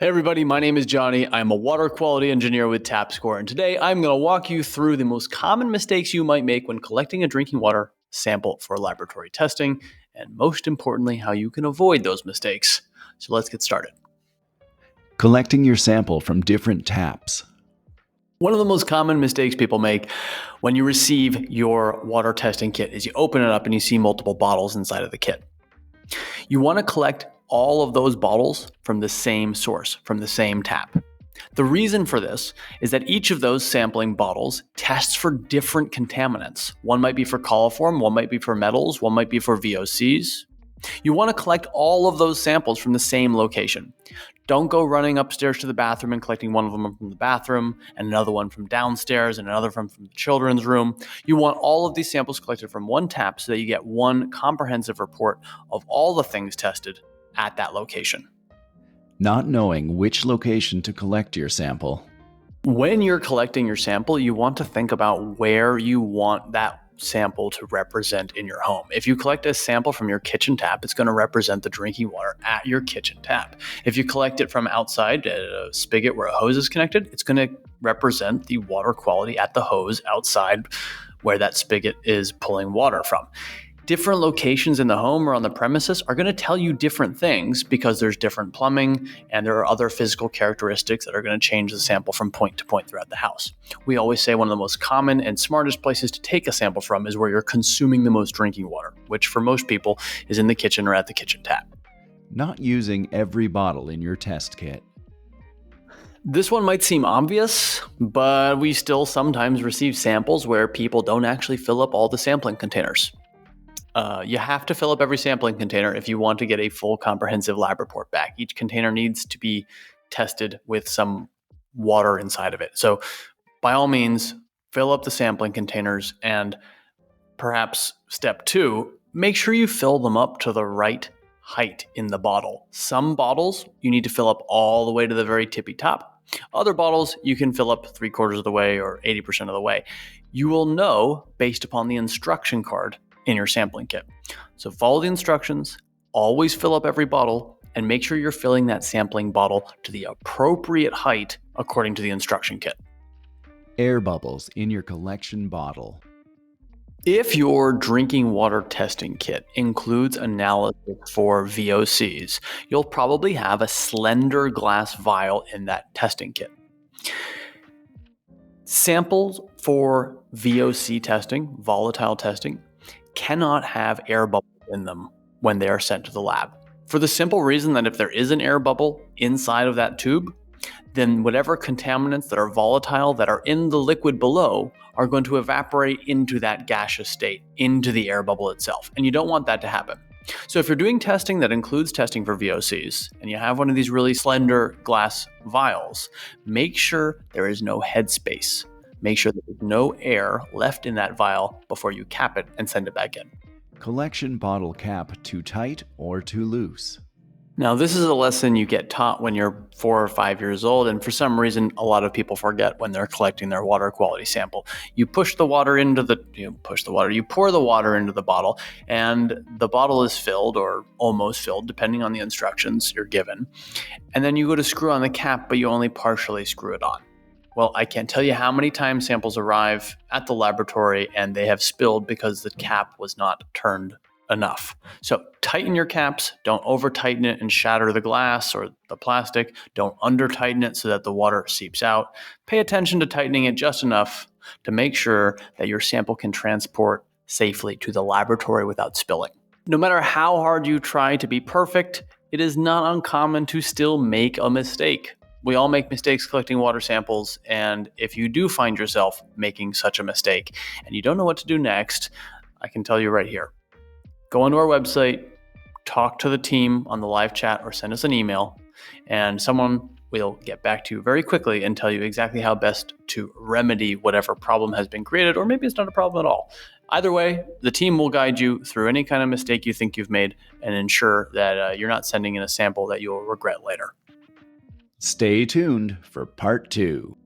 Hey everybody, my name is Johnny. I'm a water quality engineer with TapScore, and today I'm going to walk you through the most common mistakes you might make when collecting a drinking water sample for laboratory testing, and most importantly, how you can avoid those mistakes. So let's get started. Collecting your sample from different taps. One of the most common mistakes people make when you receive your water testing kit is you open it up and you see multiple bottles inside of the kit. You want to collect all of those bottles from the same source, from the same tap. The reason for this is that each of those sampling bottles tests for different contaminants. One might be for coliform, one might be for metals, one might be for VOCs. You want to collect all of those samples from the same location. Don't go running upstairs to the bathroom and collecting one of them from the bathroom and another one from downstairs and another from the children's room. You want all of these samples collected from one tap so that you get one comprehensive report of all the things tested at that location. Not knowing which location to collect your sample. When you're collecting your sample, you want to think about where you want that sample to represent in your home. If you collect a sample from your kitchen tap, it's going to represent the drinking water at your kitchen tap. If you collect it from outside at a spigot where a hose is connected, it's going to represent the water quality at the hose outside where that spigot is pulling water from. Different locations in the home or on the premises are going to tell you different things because there's different plumbing and there are other physical characteristics that are going to change the sample from point to point throughout the house. We always say one of the most common and smartest places to take a sample from is where you're consuming the most drinking water, which for most people is in the kitchen or at the kitchen tap. Not using every bottle in your test kit. This one might seem obvious, but we still sometimes receive samples where people don't actually fill up all the sampling containers. You have to fill up every sampling container if you want to get a full comprehensive lab report back. Each container needs to be tested with some water inside of it. So by all means, fill up the sampling containers, and perhaps step 2, make sure you fill them up to the right height in the bottle. Some bottles you need to fill up all the way to the very tippy top. Other bottles you can fill up 3/4 of the way or 80% of the way. You will know based upon the instruction card in your sampling kit. So follow the instructions, always fill up every bottle, and make sure you're filling that sampling bottle to the appropriate height according to the instruction kit. Air bubbles in your collection bottle. If your drinking water testing kit includes analysis for VOCs, you'll probably have a slender glass vial in that testing kit. Samples for VOC testing, volatile testing, cannot have air bubbles in them when they are sent to the lab. For the simple reason that if there is an air bubble inside of that tube, then whatever contaminants that are volatile that are in the liquid below are going to evaporate into that gaseous state, into the air bubble itself. And you don't want that to happen. So if you're doing testing that includes testing for VOCs, and you have one of these really slender glass vials, make sure there is no headspace. Make sure that there's no air left in that vial before you cap it and send it back in. Collection bottle cap too tight or too loose. Now, this is a lesson you get taught when you're 4 or 5 years old, and for some reason, a lot of people forget when they're collecting their water quality sample. You pour the water into the bottle, and the bottle is filled or almost filled, depending on the instructions you're given. And then you go to screw on the cap, but you only partially screw it on. Well, I can't tell you how many times samples arrive at the laboratory and they have spilled because the cap was not turned enough. So tighten your caps, don't over tighten it and shatter the glass or the plastic. Don't under tighten it so that the water seeps out. Pay attention to tightening it just enough to make sure that your sample can transport safely to the laboratory without spilling. No matter how hard you try to be perfect, it is not uncommon to still make a mistake. We all make mistakes collecting water samples, and if you do find yourself making such a mistake and you don't know what to do next, I can tell you right here. Go onto our website, talk to the team on the live chat, or send us an email, and someone will get back to you very quickly and tell you exactly how best to remedy whatever problem has been created, or maybe it's not a problem at all. Either way, the team will guide you through any kind of mistake you think you've made and ensure that you're not sending in a sample that you'll regret later. Stay tuned for part 2.